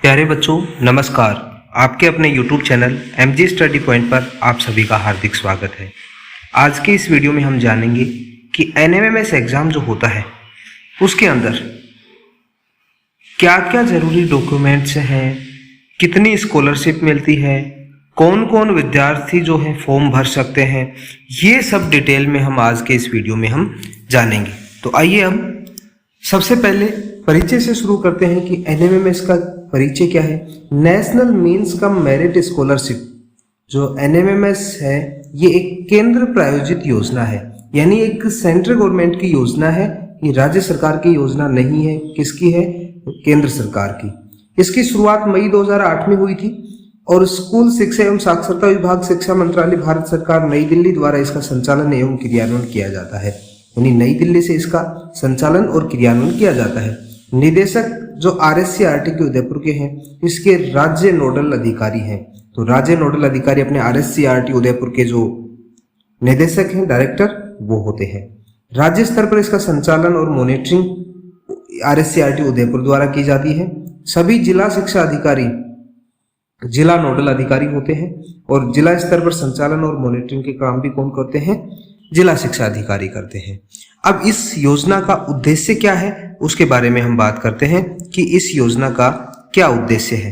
प्यारे बच्चों नमस्कार। आपके अपने YouTube channel MG study point पर आप सभी का हार्दिक स्वागत है। आज के इस वीडियो में हम जानेंगे कि NMMS एग्ज़ाम जो होता है उसके अंदर क्या क्या ज़रूरी डॉक्यूमेंट्स हैं, कितनी स्कॉलरशिप मिलती है, कौन कौन विद्यार्थी जो है फॉर्म भर सकते हैं, ये सब डिटेल में हम आज के इस वीडियो में हम जानेंगे। तो आइए हम सबसे पहले परिचय से शुरू करते हैं कि NMMS का परिचय क्या है। National means cum merit scholarship जो NMMS है ये एक केंद्र प्रायोजित योजना है, यानी एक सेंट्रल गवर्नमेंट की योजना है। ये राज्य सरकार की योजना नहीं है, किसकी है? केंद्र सरकार की। इसकी शुरुआत मई 2008 में हुई थी और स्कूल शिक्षा एवं साक्षरता विभाग, शिक्षा मंत्रालय, भारत सरकार, नई दिल्ली द्वारा इसका संचालन एवं क्रियान्वयन किया जाता है। यानी नई दिल्ली से इसका संचालन और क्रियान्वयन किया जाता है। निदेशक जो RSCRT के उदयपुर के हैं, इसके राज्य नोडल अधिकारी हैं। तो राज्य नोडल अधिकारी अपने RSCRT उदयपुर के जो निदेशक हैं, डायरेक्टर, वो होते हैं। राज्य स्तर पर इसका संचालन और मॉनिटरिंग RSCRT उदयपुर द्वारा की जाती है। सभी जिला शिक्षा अधिकारी जिला नोडल अधिकारी होते हैं और जिला स्तर पर संचालन और मॉनिटरिंग के काम भी कौन करते हैं? जिला शिक्षा अधिकारी करते हैं। अब इस योजना का उद्देश्य क्या है उसके बारे में हम बात करते हैं कि इस योजना का क्या उद्देश्य है।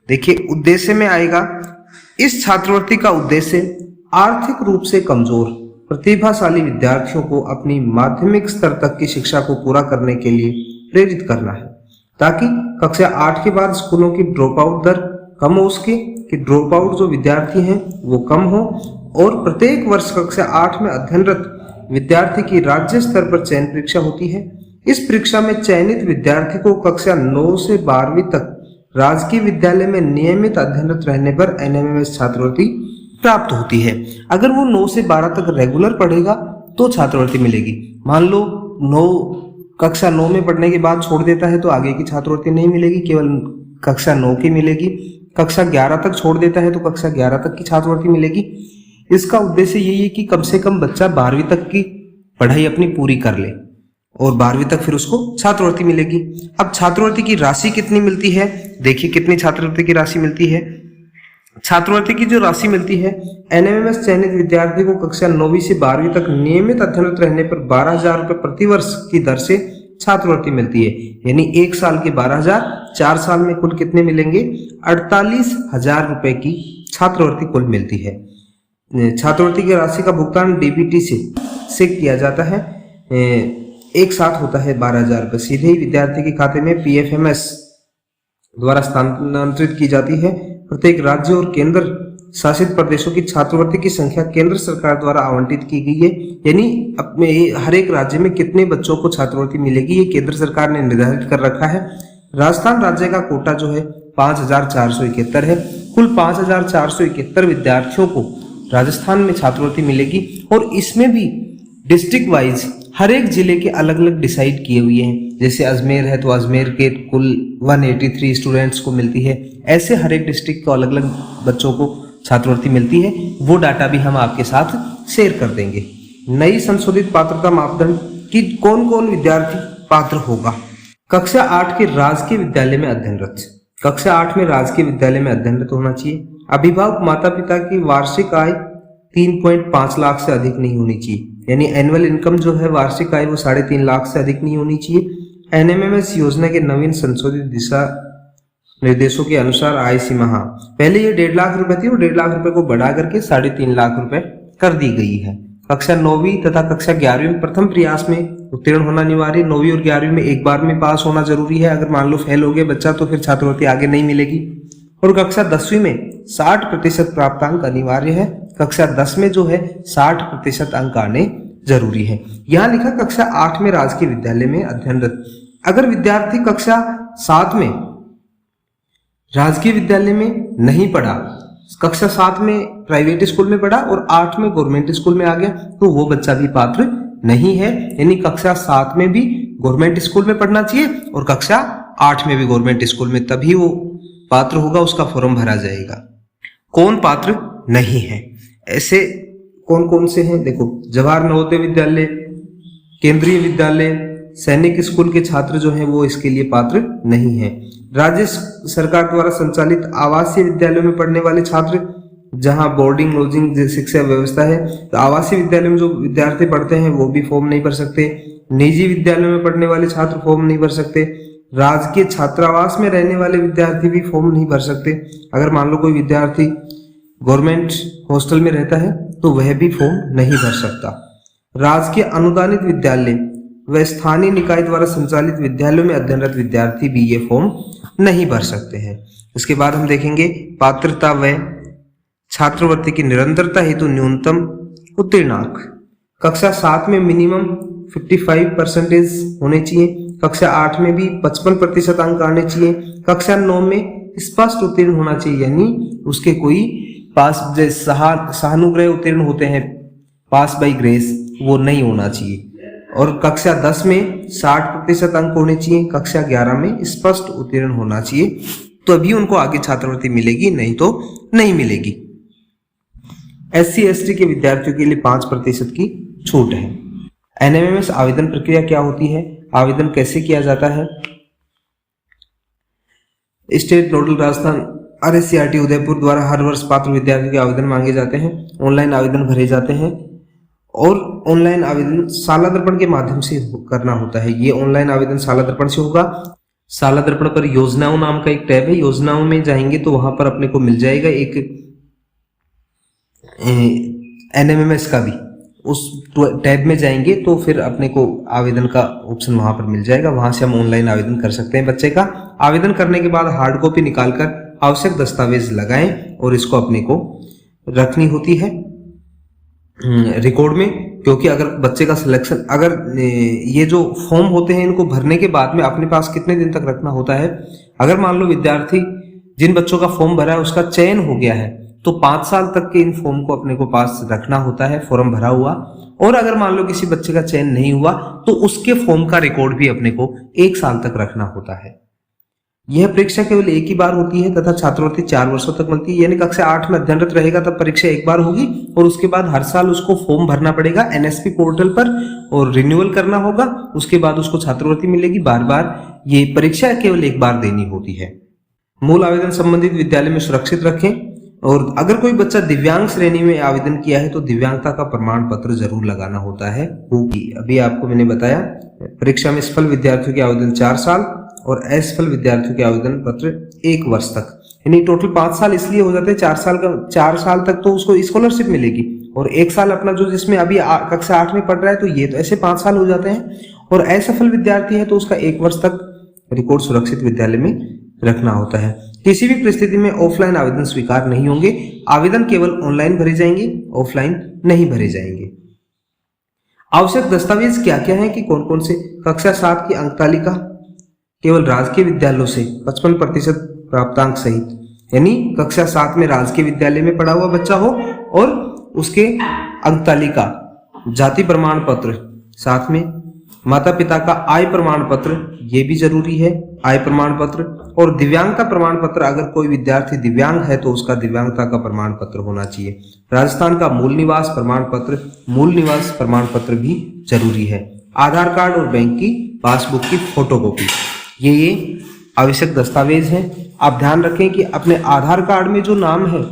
देखिए, उद्देश्य में आएगा, इस छात्रवृत्ति का उद्देश्य आर्थिक रूप से कमजोर प्रतिभाशाली विद्यार्थियों को अपनी माध्यमिक स्तर तक की शिक्षा को पूरा करने के लिए प्रेरित करना है, ताकि कक्षा 8 के बाद स्कूलों की ड्रॉप आउट दर कम हो, उसकी कि ड्रॉप आउट जो विद्यार्थी हैं वो कम हो, और प्रत्येक वर्ष कक्षा 8 में अध्ययनरत विद्यार्थी की राज्य स्तर पर चयन परीक्षा होती है। इस परीक्षा में चयनित विद्यार्थी को कक्षा 9 से 12वीं तक राजकीय विद्यालय में नियमित अध्ययनरत रहने पर NMMS छात्रवृत्ति प्राप्त होती है। अगर वो 9 से 12 तक रेगुलर पढ़ेगा तो छात्रवृत्ति मिलेगी। मान लो कक्षा 9 में पढ़ने के बाद छोड़ देता है तो आगे की छात्रवृत्ति नहीं मिलेगी, केवल कक्षा 9 की मिलेगी। कक्षा 11 तक छोड़ देता है तो कक्षा 11 तक की छात्रवृत्ति मिलेगी। इसका उद्देश्य यही है कि कम से कम बच्चा 12वीं तक की पढ़ाई अपनी पूरी कर ले और 12वीं तक फिर उसको छात्रवृत्ति मिलेगी। अब छात्रवृत्ति की राशि कितनी मिलती है? देखिए कितनी छात्रवृत्ति की राशि मिलती है। छात्रवृत्ति की जो राशि मिलती है, NMMS चयनित विद्यार्थी को कक्षा 9वीं से 12वीं तक नियमित अध्ययनरत रहने पर 12,000 रुपये प्रति वर्ष की दर से छात्रवृत्ति मिलती है। यानी 1 साल के 12,000, 4 साल में कुल कितने मिलेंगे? 48,000 रुपए की छात्रवृत्ति कुल मिलती है। छात्रवृत्ति की राशि का भुगतान DBT से किया जाता है। एक साथ होता है 12,000 रुपये, सीधे ही विद्यार्थी के खाते में PFMS द्वारा स्थानांतरित की जाती है। प्रत्येक राज्य और केंद्र शासित प्रदेशों की छात्रवृत्ति की संख्या केंद्र सरकार द्वारा आवंटित की गई है। यानी अपने हर एक राज्य में कितने बच्चों को छात्रवृत्ति मिलेगी ये केंद्र सरकार ने निर्धारित कर रखा है। राजस्थान राज्य का कोटा जो है 5,471 है। कुल 5,471 विद्यार्थियों को राजस्थान में छात्रवृत्ति मिलेगी और इसमें भी डिस्ट्रिक्ट वाइज हर एक जिले के अलग अलग डिसाइड किए हुए हैं। जैसे अजमेर है तो अजमेर के कुल 183 स्टूडेंट्स को मिलती है। ऐसे हर एक डिस्ट्रिक्ट को अलग अलग बच्चों को छात्रवृत्ति मिलती है। वो डाटा भी हम आपके साथ शेयर कर देंगे। नई संशोधित पात्रता मापदंड कि कौन कौन विद्यार्थी पात्र होगा। कक्षा 8 के राजकीय विद्यालय में अध्ययनरत, कक्षा 8 में राजकीय विद्यालय में अध्ययनरत होना चाहिए। अभिभावक माता पिता की वार्षिक आय 3.5 लाख से अधिक नहीं होनी चाहिए। यानी एनुअल इनकम जो है वार्षिक आय वो 3.5 लाख से अधिक नहीं होनी चाहिए। NMMS योजना के नवीन संशोधित दिशा निर्देशों के अनुसार आय सीमा, पहले ये 1.5 लाख रुपए थी और 1.5 लाख रुपए को बढ़ा करके 3.5 लाख रुपए कर दी गई है। कक्षा 9वीं तथा कक्षा 11वीं में प्रथम प्रयास में उत्तीर्ण होना अनिवार्य। 9वीं और 11वीं में एक बार में पास होना जरूरी है। अगर मान लो फेल हो गए बच्चा तो फिर छात्रवृत्ति आगे नहीं मिलेगी। और कक्षा 10वीं में 60% प्राप्तांक अनिवार्य है। कक्षा 10 में जो है 60% अंक आने जरूरी है। यहाँ लिखा कक्षा 8 में राजकीय विद्यालय में अध्ययनरत। अगर विद्यार्थी कक्षा 7 में राजकीय विद्यालय में नहीं पढ़ा, कक्षा 7 में प्राइवेट स्कूल में पढ़ा और 8 में गवर्नमेंट स्कूल में आ गया, तो वो बच्चा भी पात्र नहीं है। यानी कक्षा 7 में भी गवर्नमेंट स्कूल में पढ़ना चाहिए और कक्षा 8 में भी गवर्नमेंट स्कूल में, तभी वो पात्र होगा, उसका फॉर्म भरा जाएगा। कौन पात्र नहीं है? ऐसे कौन कौन से हैं? देखो, जवाहर नवोदय विद्यालय, केंद्रीय विद्यालय, सैनिक स्कूल के छात्र जो हैं वो इसके लिए पात्र नहीं है। राज्य सरकार द्वारा संचालित आवासीय विद्यालयों में पढ़ने वाले छात्र, जहां बोर्डिंग लॉजिंग शिक्षा व्यवस्था है, तो आवासीय विद्यालयों में जो विद्यार्थी पढ़ते हैं वो भी फॉर्म नहीं भर सकते। निजी विद्यालयों में पढ़ने वाले छात्र फॉर्म नहीं भर सकते। राजकीय छात्रावास में रहने वाले विद्यार्थी भी फॉर्म नहीं भर सकते। अगर मान लो कोई विद्यार्थी गवर्नमेंट हॉस्टल में रहता है तो वह भी फॉर्म नहीं भर सकता। राजकीय अनुदानित विद्यालय व स्थानीय निकाय द्वारा संचालित विद्यालयों में अध्ययनरत विद्यार्थी भी ये फॉर्म नहीं भर सकते हैं। इसके बाद हम देखेंगे पात्रता व छात्रवृत्ति की निरंतरता हेतु न्यूनतम उत्तीर्णांक। कक्षा 7 में मिनिमम 55% होने चाहिए। कक्षा 8 में भी 55% अंक आने चाहिए। कक्षा 9 में स्पष्ट उत्तीर्ण होना चाहिए, यानी उसके कोई पास सहानुग्रह उत्तीर्ण होते हैं, पास बाई ग्रेस, वो नहीं होना चाहिए। और कक्षा 10 में 60% अंक होने चाहिए। कक्षा 11 में स्पष्ट उत्तीर्ण होना चाहिए, तो अभी उनको आगे छात्रवृत्ति मिलेगी, नहीं तो नहीं मिलेगी। SC ST के विद्यार्थियों के लिए 5% की छूट है। NMMS आवेदन प्रक्रिया क्या होती है, आवेदन कैसे किया जाता है? State nodal Rajasthan RSCRT Udaipur द्वारा हर वर्ष पात्र विद्यार्थियों के आवेदन मांगे जाते हैं। ऑनलाइन आवेदन भरे जाते हैं और ऑनलाइन आवेदन शाला दर्पण के माध्यम से करना होता है। ये ऑनलाइन आवेदन शाला दर्पण से होगा। शाला दर्पण पर योजनाओं नाम का एक टैब है, योजनाओं में जाएंगे तो वहां पर अपने को मिल जाएगा एक NMMS का भी। उस टैब में जाएंगे तो फिर अपने को आवेदन का ऑप्शन वहां पर मिल जाएगा, वहां से हम ऑनलाइन आवेदन कर सकते हैं बच्चे का। आवेदन करने के बाद हार्ड कॉपी निकालकर आवश्यक दस्तावेज लगाएं और इसको अपने को रखनी होती है रिकॉर्ड में, क्योंकि अगर बच्चे का सिलेक्शन, अगर ये जो फॉर्म होते हैं इनको भरने के बाद में अपने पास कितने दिन तक रखना होता है, अगर मान लो विद्यार्थी जिन बच्चों का फॉर्म भरा है उसका चयन हो गया है तो 5 साल तक के इन फॉर्म को अपने को पास रखना होता है, फॉर्म भरा हुआ। और अगर मान लो किसी बच्चे का चयन नहीं हुआ तो उसके फॉर्म का रिकॉर्ड भी अपने को 1 साल तक रखना होता है। यह परीक्षा केवल एक ही बार होती है तथा छात्रवृत्ति 4 वर्षों तक मिलती है, यानी कक्षा 8 में अध्ययनरत रहेगा तब परीक्षा एक बार होगी और उसके बाद हर साल उसको फॉर्म भरना पड़ेगा NSP पोर्टल पर और रिन्यूअल करना होगा। उसके बाद उसको छात्रवृत्ति मिलेगी। बार बार ये परीक्षा केवल एक बार देनी होती है। मूल आवेदन संबंधित विद्यालय में सुरक्षित रखें। और अगर कोई बच्चा दिव्यांग श्रेणी में आवेदन किया है तो दिव्यांगता का प्रमाण पत्र जरूर लगाना होता है। अभी आपको मैंने बताया परीक्षा में सफल विद्यार्थियों के आवेदन 4 साल और असफल विद्यार्थियों के आवेदन पत्र 1 वर्ष तक, यानी टोटल 5 साल इसलिए हो जाते हैं। 4 साल तक तो उसको स्कॉलरशिप मिलेगी और 1 साल अपना जो जिसमें अभी कक्षा 8 में पढ़ रहा है तो ये तो ऐसे 5 साल हो जाते हैं। और असफल विद्यार्थी है तो उसका 1 वर्ष तक रिकॉर्ड सुरक्षित विद्यालय में रखना होता है। किसी भी परिस्थिति में ऑफलाइन आवेदन स्वीकार नहीं होंगे। आवेदन केवल ऑनलाइन भरे जाएंगे, ऑफलाइन नहीं भरे जाएंगे। आवश्यक दस्तावेज क्या क्या है कि कौन कौन से? कक्षा 7 की अंक तालिका केवल राजकीय विद्यालयों से 55% प्राप्तांक सहित, यानी कक्षा 7 में राजकीय विद्यालय में पढ़ा हुआ बच्चा हो और उसके अंक तालिका, जाति प्रमाण पत्र, साथ में माता पिता का आय प्रमाण पत्र, ये भी जरूरी है, आय प्रमाण पत्र, और दिव्यांगता प्रमाण पत्र। अगर कोई विद्यार्थी दिव्यांग है तो उसका दिव्यांगता का प्रमाण पत्र होना चाहिए। राजस्थान का मूल निवास प्रमाण पत्र, मूल निवास प्रमाण पत्र भी जरूरी है। आधार कार्ड और बैंक की पासबुक की फोटोकॉपी, ये आवश्यक दस्तावेज हैं। आप ध्यान रखें कि अपने आधार कार्ड में जो नाम है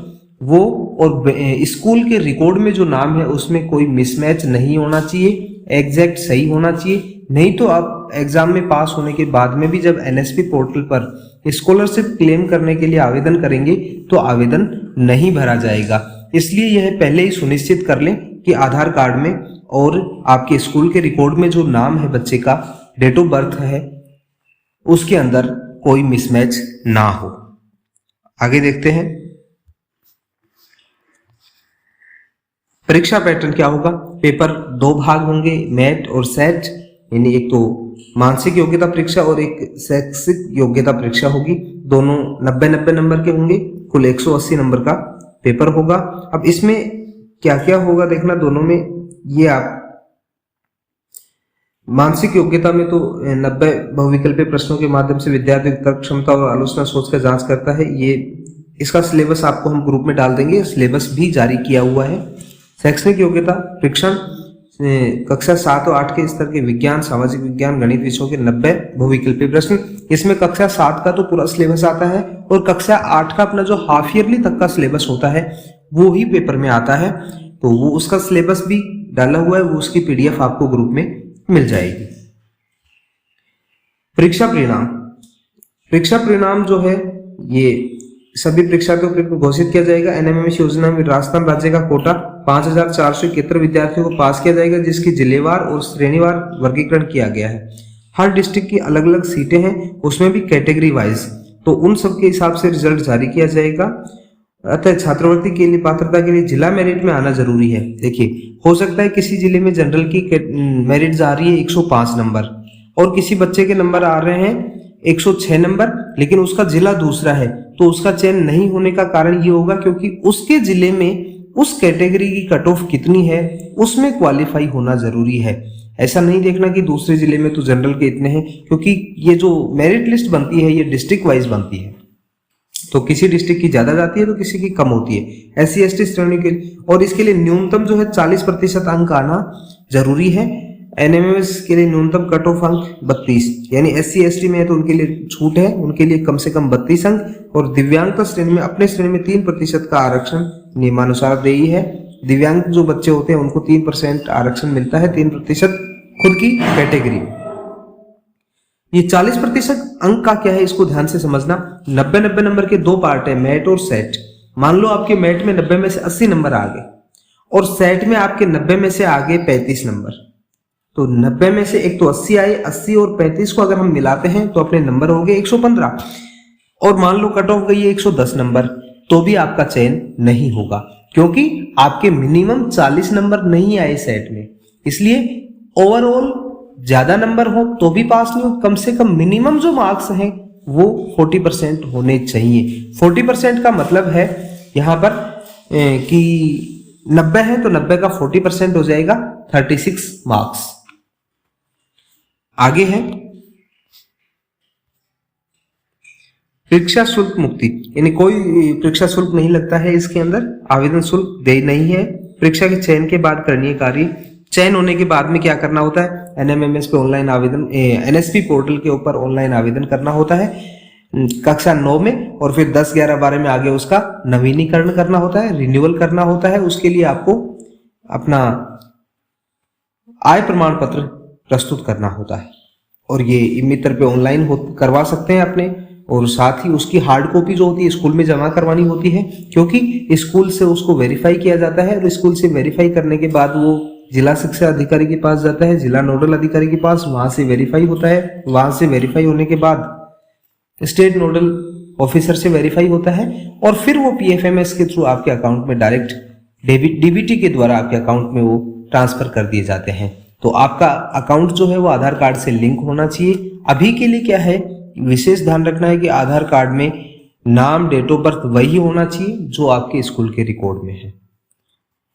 वो और स्कूल के रिकॉर्ड में जो नाम है उसमें कोई मिसमैच नहीं होना चाहिए, एग्जैक्ट सही होना चाहिए। नहीं तो आप एग्जाम में पास होने के बाद में भी जब NSP पोर्टल पर स्कॉलरशिप क्लेम करने के लिए आवेदन करेंगे तो आवेदन नहीं भरा जाएगा। इसलिए यह पहले ही सुनिश्चित कर लें कि आधार कार्ड में और आपके स्कूल के रिकॉर्ड में जो नाम है बच्चे का, डेट ऑफ बर्थ है, उसके अंदर कोई मिसमैच ना हो। आगे देखते हैं परीक्षा पैटर्न क्या होगा। पेपर 2 भाग होंगे, मैट और सेट, यानी एक तो मानसिक योग्यता परीक्षा और एक शैक्षिक योग्यता परीक्षा होगी। दोनों 90-90 नंबर के होंगे, कुल 180 नंबर का पेपर होगा। अब इसमें क्या क्या होगा देखना दोनों में। ये आप मानसिक योग्यता में तो 90 बहुविकल्पीय प्रश्नों के माध्यम से विद्यार्थी की तर्क क्षमता और आलोचना सोच का जांच करता है। ये इसका सिलेबस आपको हम ग्रुप में डाल देंगे, सिलेबस भी जारी किया हुआ है। शैक्षणिक योग्यता परीक्षण कक्षा 7 और 8 के स्तर के विज्ञान, सामाजिक विज्ञान, गणित विषयों के 90 बहुविकल्पी प्रश्न। इसमें कक्षा 7 का तो पूरा सिलेबस आता है और कक्षा 8 का अपना जो हाफ ईयरली तक का सिलेबस होता है वो ही पेपर में आता है। तो वो उसका सिलेबस भी डाला हुआ है, वो उसकी पीडीएफ आपको ग्रुप में मिल जाएगी। परीक्षा परिणाम, परीक्षा परिणाम जो है ये सभी परीक्षा के उपयुक्त घोषित किया जाएगा। एनएमएमएस योजना में राजस्थान राज्य का कोटा 5471 विद्यार्थियों को पास किया जाएगा, जिसकी जिलेवार और श्रेणीवार वर्गीकरण किया गया है। हर डिस्ट्रिक्ट की अलग अलग सीटें हैं, उसमें भी कैटेगरी वाइज, तो उन सब के हिसाब से रिजल्ट जारी किया जाएगा। अतः छात्रवृत्ति के लिए पात्रता के लिए जिला मेरिट में आना जरूरी है। देखिए, हो सकता है किसी जिले में जनरल की मेरिट जा रही है 105 नंबर और किसी बच्चे के नंबर आ रहे हैं 106 नंबर, लेकिन उसका जिला दूसरा है, तो उसका चयन नहीं होने का कारण ये होगा क्योंकि उसके जिले में उस कैटेगरी की कट ऑफ कितनी है उसमें क्वालिफाई होना जरूरी है। ऐसा नहीं देखना कि दूसरे जिले में तो जनरल के इतने हैं, क्योंकि ये जो मेरिट लिस्ट बनती है ये डिस्ट्रिक्ट वाइज बनती है, तो किसी डिस्ट्रिक्ट की ज्यादा जाती है तो किसी की कम होती है। SC ST श्रेणी के लिए, और इसके लिए न्यूनतम जो है 40% अंक आना जरूरी है। एनएमएमएस के लिए न्यूनतम कट ऑफ अंक 32, यानी SC ST में है तो उनके लिए छूट है, उनके लिए कम से कम 32 अंक। और दिव्यांगता श्रेणी में अपने श्रेणी में 3% का आरक्षण नियमानुसार देयी है। दिव्यांग जो बच्चे होते हैं उनको 3% आरक्षण मिलता है, 3% खुद की कैटेगरी में। ये 40% अंक का क्या है इसको ध्यान से समझना। 90 नंबर के दो पार्ट है, मैट और सेट। मान लो आपके मैट में 90 में से 80 नंबर आ गए और सेट में आपके 90 में से आ गए 35 नंबर, तो 90 में से एक तो 80 आए, 80 और 35 को अगर हम मिलाते हैं तो अपने नंबर हो गए 115। और मान लो कट ऑफ गई है 110 नंबर, तो भी आपका चयन नहीं होगा क्योंकि आपके मिनिमम 40 नंबर नहीं आए सेट में। इसलिए ओवरऑल ज्यादा नंबर हो तो भी पास नहीं हो, कम से कम मिनिमम जो मार्क्स हैं वो 40% होने चाहिए। 40% का मतलब है यहां पर कि 90 है तो 90 का 40% हो जाएगा 36 मार्क्स। आगे है परीक्षा शुल्क मुक्ति, यानी कोई परीक्षा शुल्क नहीं लगता है इसके अंदर, आवेदन शुल्क देय नहीं है। परीक्षा के चयन के बाद करणीय कार्य, चयन होने के बाद में क्या करना होता है, एनएमएमएस पे ऑनलाइन आवेदन, एनएसपी पोर्टल के ऊपर ऑनलाइन आवेदन करना होता है कक्षा 9 में, और फिर 10, 11, 12 में आगे उसका नवीनीकरण करना होता है, रिन्यूअल करना होता है। उसके लिए आपको अपना आय प्रमाण पत्र प्रस्तुत करना होता है और ये ई-मित्र पे ऑनलाइन करवा सकते हैं अपने, और साथ ही उसकी हार्ड कॉपी जो होती है स्कूल में जमा करवानी होती है, क्योंकि स्कूल से उसको वेरीफाई किया जाता है और स्कूल से वेरीफाई करने के बाद वो जिला शिक्षा अधिकारी के पास जाता है, जिला नोडल अधिकारी के पास, वहां से वेरीफाई होता है। वहां से वेरीफाई होने के बाद स्टेट नोडल ऑफिसर से वेरीफाई होता है और फिर वो PFMS के थ्रू आपके अकाउंट में डायरेक्ट DBT के द्वारा आपके अकाउंट में वो ट्रांसफर कर दिए जाते हैं। तो आपका अकाउंट जो है वो आधार कार्ड से लिंक होना चाहिए। अभी के लिए क्या है, विशेष ध्यान रखना है कि आधार कार्ड में नाम, डेट ऑफ बर्थ वही होना चाहिए जो आपके स्कूल के रिकॉर्ड में है।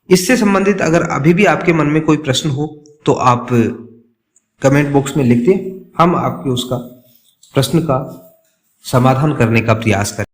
इससे संबंधित अगर अभी भी आपके मन में कोई प्रश्न हो तो आप कमेंट बॉक्स में लिख दें, हम आपके उसका प्रश्न का समाधान करने का प्रयास करें।